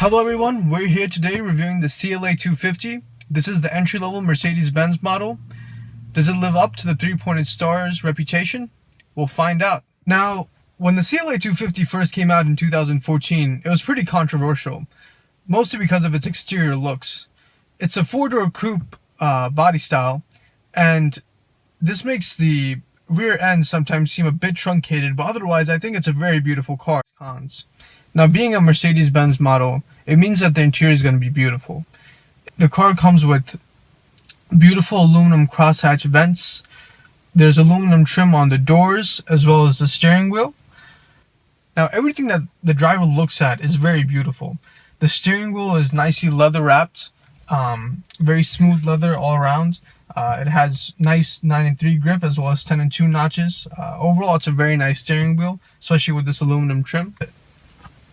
Hello everyone, we're here today reviewing the CLA250. This is the entry-level Mercedes Benz model. Does it live up to the 3-pointed stars reputation? We'll find out. Now, when the CLA250 first came out in 2014, it was pretty controversial, mostly because of its exterior looks. It's a four-door coupe body style, and this makes the rear end sometimes seem a bit truncated, but otherwise I think it's a very beautiful car. Cons. Now, being a Mercedes Benz model, it means that the interior is going to be beautiful. The car comes with beautiful aluminum crosshatch vents. There's aluminum trim on the doors as well as the steering wheel. Now, everything that the driver looks at is very beautiful. The steering wheel is nicely leather wrapped, very smooth leather all around. It has nice 9-3 grip as well as 10-2 notches. Overall, it's a very nice steering wheel, especially with this aluminum trim.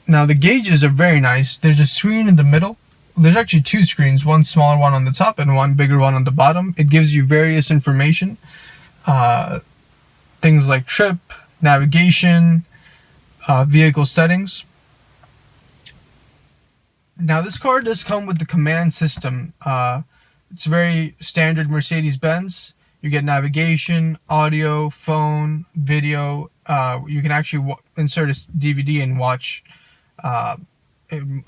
Now, the gauges are very nice. There's a screen in the middle. There's actually two screens, one smaller one on the top and one bigger one on the bottom. It gives you various information, things like trip, navigation, vehicle settings. Now, this car does come with the command system. It's very standard Mercedes-Benz. You get navigation, audio, phone, video. You can actually insert a DVD and watch a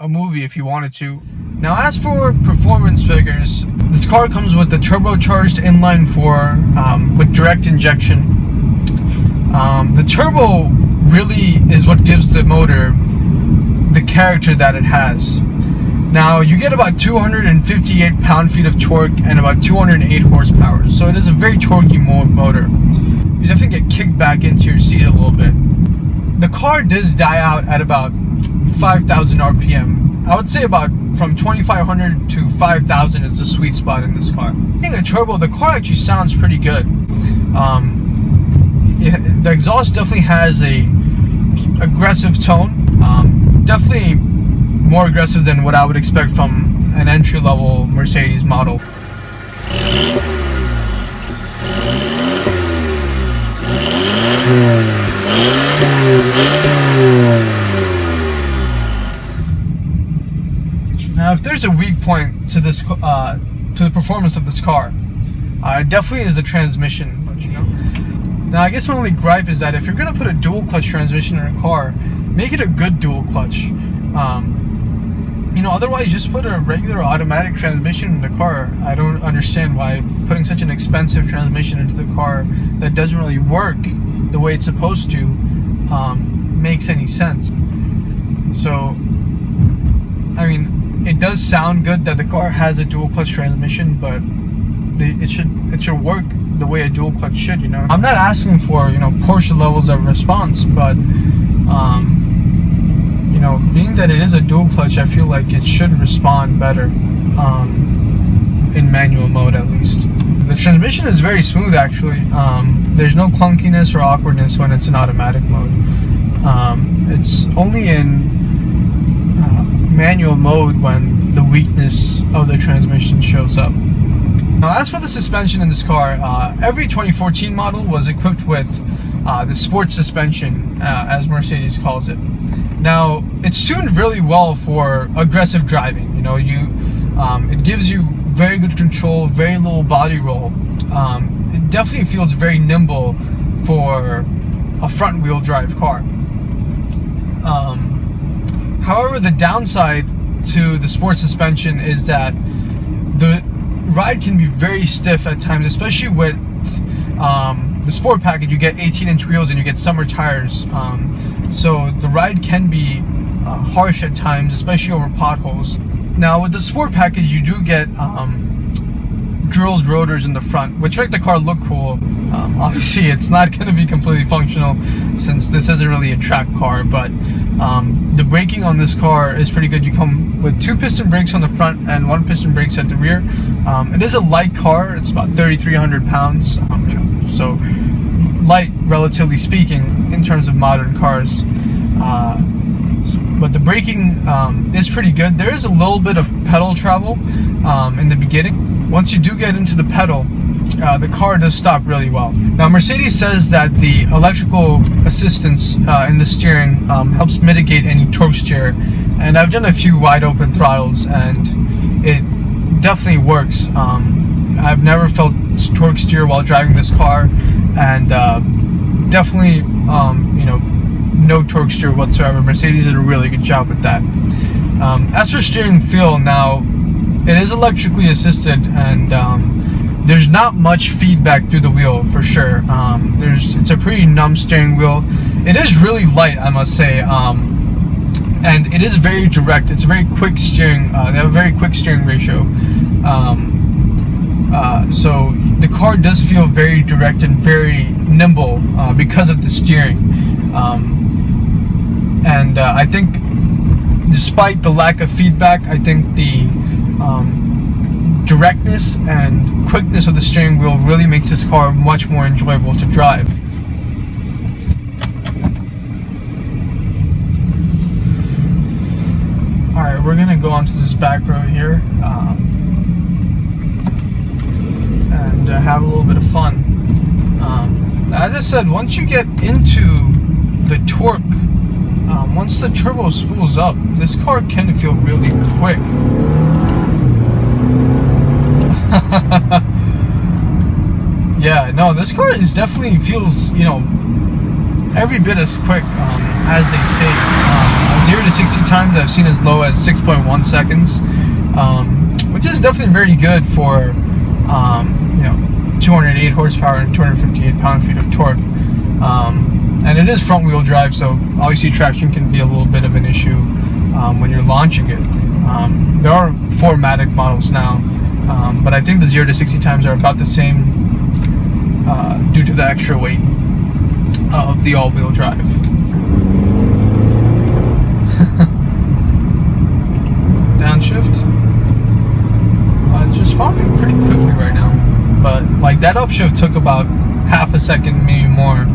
movie if you wanted to. Now, as for performance figures, this car comes with the turbocharged inline-4 with direct injection. The turbo really is what gives the motor the character that it has. Now, you get about 258 pound-feet of torque and about 208 horsepower, so it is a very torquey motor. You definitely get kicked back into your seat a little bit. The car does die out at about 5,000 RPM. I would say about from 2,500 to 5,000 is the sweet spot in this car. Being a turbo, the car actually sounds pretty good. The exhaust definitely has a aggressive tone. Definitely more aggressive than what I would expect from an entry-level Mercedes model. Now, if there's a weak point to this, to the performance of this car, it definitely is the transmission. You know. Now, I guess my only gripe is that if you're gonna put a dual clutch transmission in a car, make it a good dual clutch. Otherwise just put a regular automatic transmission in the car. I don't understand why putting such an expensive transmission into the car that doesn't really work the way it's supposed to makes any sense. So, I mean, it does sound good that the car has a dual clutch transmission, but it should work the way a dual clutch should. I'm not asking for Porsche levels of response, but being that it is a dual clutch, I feel like it should respond better in manual mode, at least. The transmission is very smooth, actually. There's no clunkiness or awkwardness when it's in automatic mode. It's only in manual mode when the weakness of the transmission shows up. Now, as for the suspension in this car, every 2014 model was equipped with the sports suspension, as Mercedes calls it. Now, it's tuned really well for aggressive driving. It gives you very good control, very little body roll. It definitely feels very nimble for a front-wheel drive car. However, the downside to the sports suspension is that the ride can be very stiff at times, especially with the sport package. You get 18-inch wheels and you get summer tires, so the ride can be harsh at times, especially over potholes. Now, with the sport package, you do get drilled rotors in the front, which make the car look cool. Obviously, it's not going to be completely functional since this isn't really a track car, but the braking on this car is pretty good. You come with 2 piston brakes on the front and 1 piston brakes at the rear. It is a light car. It's about 3,300 pounds, so light, relatively speaking, in terms of modern cars. But the braking is pretty good. There is a little bit of pedal travel in the beginning. Once you do get into the pedal, the car does stop really well. Now, Mercedes says that the electrical assistance in the steering helps mitigate any torque steer and I've done a few wide open throttles, and it definitely works. I've never felt torque steer while driving this car, and definitely, you know, no torque steer whatsoever. Mercedes did a really good job with that. As for steering feel, now it is electrically assisted, and there's not much feedback through the wheel for sure. It's a pretty numb steering wheel. It is really light, I must say, and it is very direct. It's very quick steering. They have a very quick steering ratio. So the car does feel very direct and very nimble because of the steering. And I think, despite the lack of feedback, I think the directness and quickness of the steering wheel really makes this car much more enjoyable to drive. Alright, we're gonna go onto this back road here and have a little bit of fun. As I said, once you get into the torque, once the turbo spools up, this car can feel really quick. Yeah, no, this car is definitely feels, you know, every bit as quick as they say. 0 to 60 times I've seen as low as 6.1 seconds, which is definitely very good for, you know, 208 horsepower and 258 pound-feet of torque. And it is front-wheel drive, so obviously traction can be a little bit of an issue when you're launching it. There are 4MATIC models now, but I think the 0 to 60 times are about the same due to the extra weight of the all-wheel drive. Downshift. It's responding pretty quickly right now, but like that upshift took about half a second, maybe more.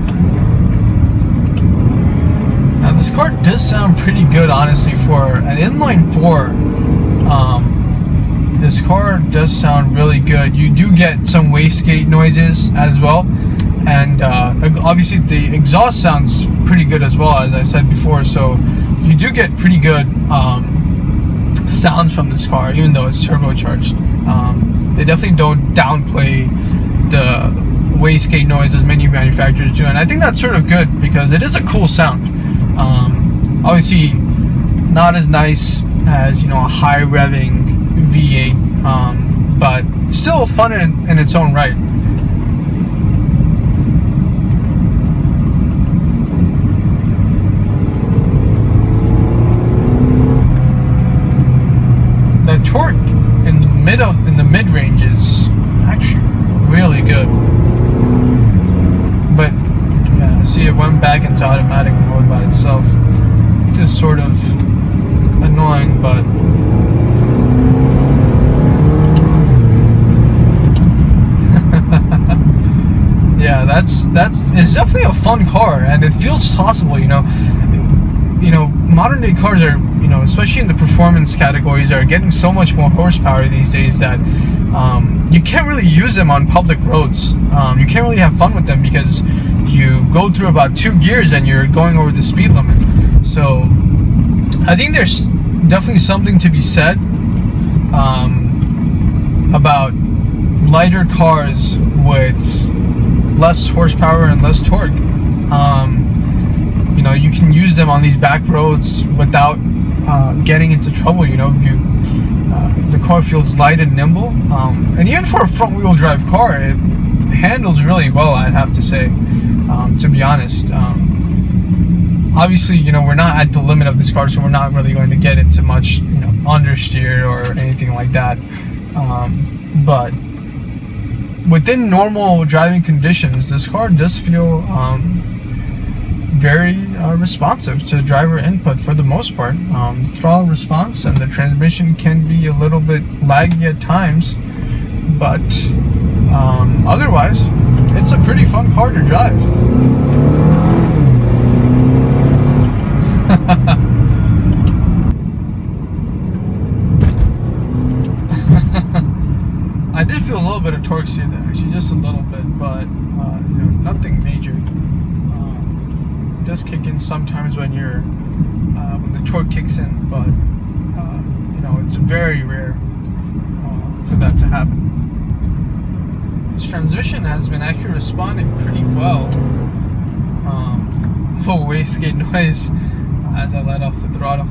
Now this car does sound pretty good, honestly, for an inline 4. This car does sound really good. You do get some wastegate noises as well, and obviously the exhaust sounds pretty good as well, as I said before, so you do get pretty good sounds from this car, even though it's turbocharged. They definitely don't downplay the wastegate noise as many manufacturers do, and I think that's sort of good because it is a cool sound. Obviously not as nice as, you know, a high revving V8, but still fun in its own right. The torque in the mid range is actually really good, but yeah, see, it went back into automatic mode by itself. It's just sort of annoying, but yeah, it's definitely a fun car, and it feels tossable. You know, modern day cars are, you know, especially in the performance categories, are getting so much more horsepower these days that you can't really use them on public roads. You can't really have fun with them because you go through about 2 gears and you're going over the speed limit. So I think there's definitely something to be said about lighter cars with less horsepower and less torque. You know, you can use them on these back roads without getting into trouble. You know, the car feels light and nimble, and even for a front-wheel drive car, it handles really well, I'd have to say, to be honest. Obviously, you know, we're not at the limit of this car, so we're not really going to get into much, you know, understeer or anything like that. But within normal driving conditions, this car does feel very responsive to driver input for the most part. The throttle response and the transmission can be a little bit laggy at times, but otherwise, it's a pretty fun car to drive. I did feel a little bit of torque steer there, actually, just a little bit, but you know, nothing major. It does kick in sometimes when you're when the torque kicks in, but you know, it's very rare for that to happen. This transmission has been actually responding pretty well. Low wastegate noise as I let off the throttle.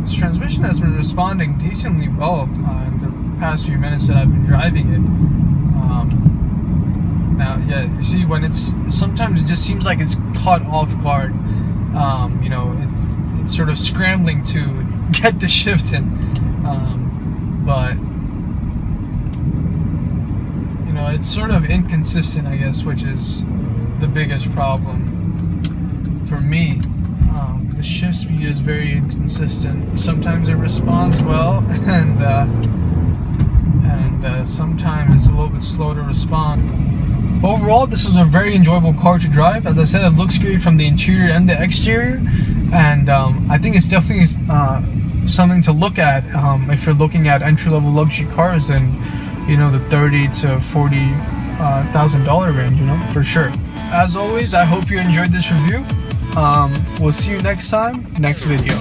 This transmission has been responding decently well in the past few minutes that I've been driving it. Now, yeah, you see, when sometimes it just seems like it's caught off guard. You know, it's sort of scrambling to get the shift in, but you know, it's sort of inconsistent, I guess, which is the biggest problem for me. The shift speed is very inconsistent. Sometimes it responds well, and sometimes it's a little bit slow to respond. Overall, this is a very enjoyable car to drive. As I said, it looks great from the interior and the exterior, and I think it's definitely something to look at if you're looking at entry-level luxury cars in, you know, the $30,000 to $40,000 range, you know, for sure. As always, I hope you enjoyed this review. We'll see you next time, next video.